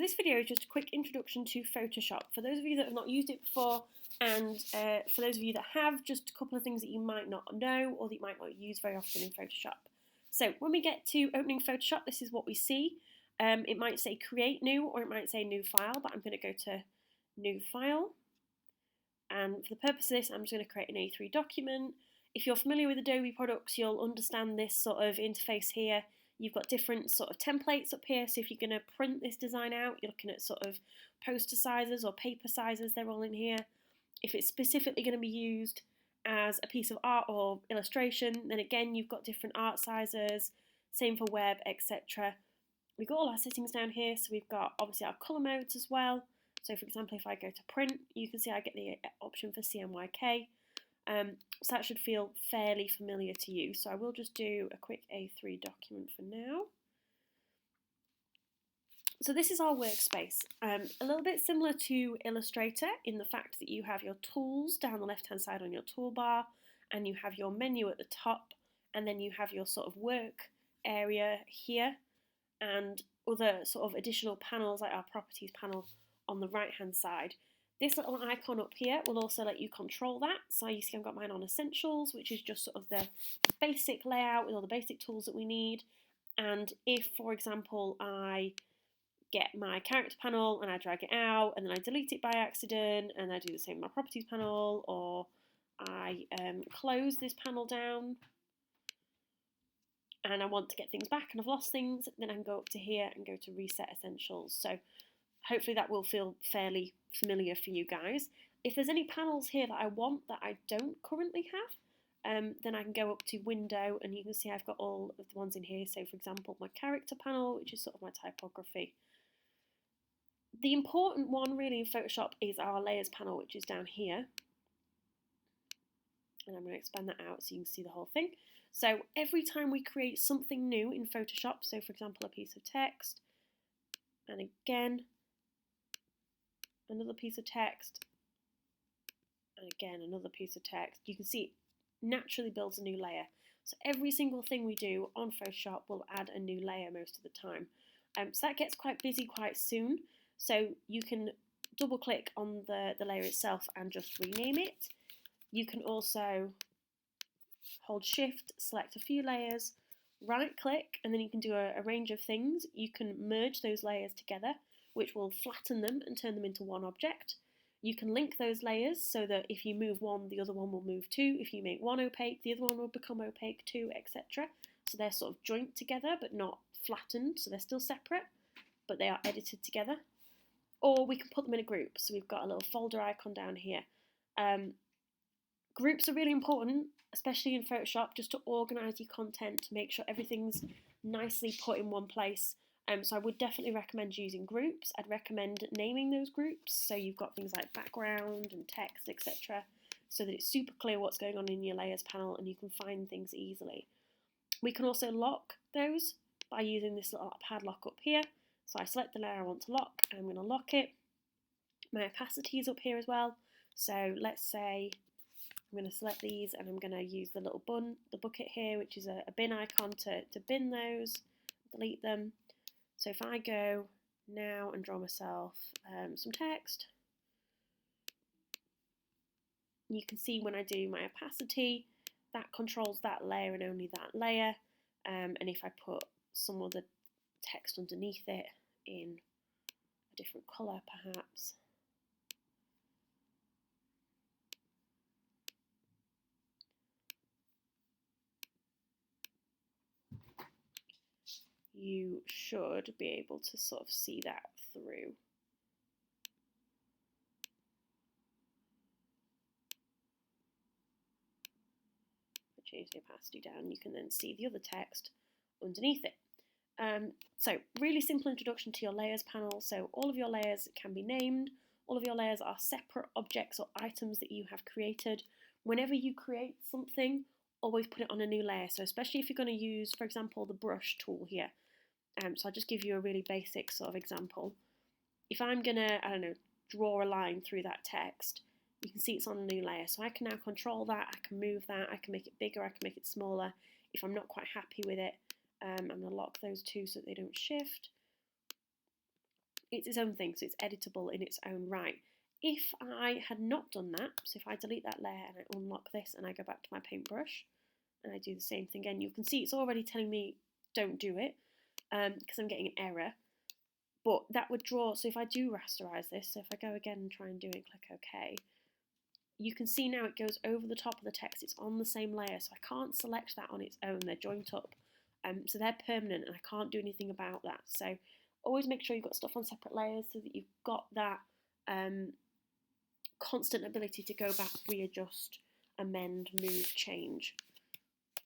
this video is just a quick introduction to Photoshop. For those of you that have not used it before, and for those of you that have, just a couple of things that you might not know or that you might not use very often in Photoshop. So when we get to opening Photoshop, this is what we see. It might say create new or it might say new file, but I'm going to go to new file. And for the purpose of this, I'm just going to create an A3 document. If you're familiar with Adobe products, you'll understand this sort of interface here. You've got different sort of templates up here, so if you're going to print this design out, you're looking at sort of poster sizes or paper sizes, they're all in here. If it's specifically going to be used as a piece of art or illustration, then again you've got different art sizes, same for web, etc. We've got all our settings down here, so we've got obviously our colour modes as well. So for example, if I go to print, you can see I get the option for CMYK. So that should feel fairly familiar to you. So I will just do a quick A3 document for now. So this is our workspace. A little bit similar to Illustrator in the fact that you have your tools down the left hand side on your toolbar, and you have your menu at the top, and then you have your sort of work area here, and other sort of additional panels like our properties panel on the right hand side. This little icon up here will also let you control that. So you see I've got mine on Essentials, which is just sort of the basic layout with all the basic tools that we need. And if, for example, I get my character panel and I drag it out and then I delete it by accident and I do the same with my properties panel, or I close this panel down and I want to get things back and I've lost things, then I can go up to here and go to Reset Essentials. So hopefully that will feel fairly familiar for you guys. If there's any panels here that I want that I don't currently have, then I can go up to Window and you can see I've got all of the ones in here. So for example, my character panel, which is sort of my typography. The important one really in Photoshop is our layers panel, which is down here. And I'm going to expand that out so you can see the whole thing. So every time we create something new in Photoshop, so for example a piece of text, and again another piece of text, and again another piece of text, you can see it naturally builds a new layer. So every single thing we do on Photoshop will add a new layer most of the time. So that gets quite busy quite soon. So you can double click on the layer itself and just rename it. You can also hold Shift, select a few layers, right click, and then you can do a range of things. You can merge those layers together, which will flatten them and turn them into one object. You can link those layers so that if you move one, the other one will move too. If you make one opaque, the other one will become opaque too, etc. So they're sort of joined together but not flattened, so they're still separate, but they are edited together. Or we can put them in a group, so we've got a little folder icon down here. Groups are really important, especially in Photoshop, just to organise your content, to make sure everything's nicely put in one place. So I would definitely recommend using groups. I'd recommend naming those groups, so you've got things like background and text, etc., so that it's super clear what's going on in your layers panel and you can find things easily. We can also lock those by using this little padlock up here. So I select the layer I want to lock, and I'm going to lock it. My opacity is up here as well. So let's say I'm going to select these and I'm going to use the little bucket here, which is a bin icon to bin those, delete them. So if I go now and draw myself some text, you can see when I do my opacity, that controls that layer and only that layer. And if I put some other text underneath it in a different colour perhaps, you should be able to sort of see that through. Change the opacity down, you can then see the other text underneath it. So really simple introduction to your layers panel. So all of your layers can be named. All of your layers are separate objects or items that you have created. Whenever you create something, always put it on a new layer. So especially if you're going to use, for example, the brush tool here. So I'll just give you a really basic sort of example. If I'm going to, I don't know, draw a line through that text, you can see it's on a new layer. So I can now control that, I can move that, I can make it bigger, I can make it smaller. If I'm not quite happy with it, I'm going to lock those two so that they don't shift. it's its own thing, so it's editable in its own right. If I had not done that, so if I delete that layer and I unlock this and I go back to my paintbrush and I do the same thing again, you can see it's already telling me don't do it because I'm getting an error. But that would draw, so if I do rasterize this, so if I go again and try and do it, click OK, you can see now it goes over the top of the text. It's on the same layer, so I can't select that on its own. They're joined up, so they're permanent, and I can't do anything about that. So always make sure you've got stuff on separate layers so that you've got that constant ability to go back, readjust, amend, move, change.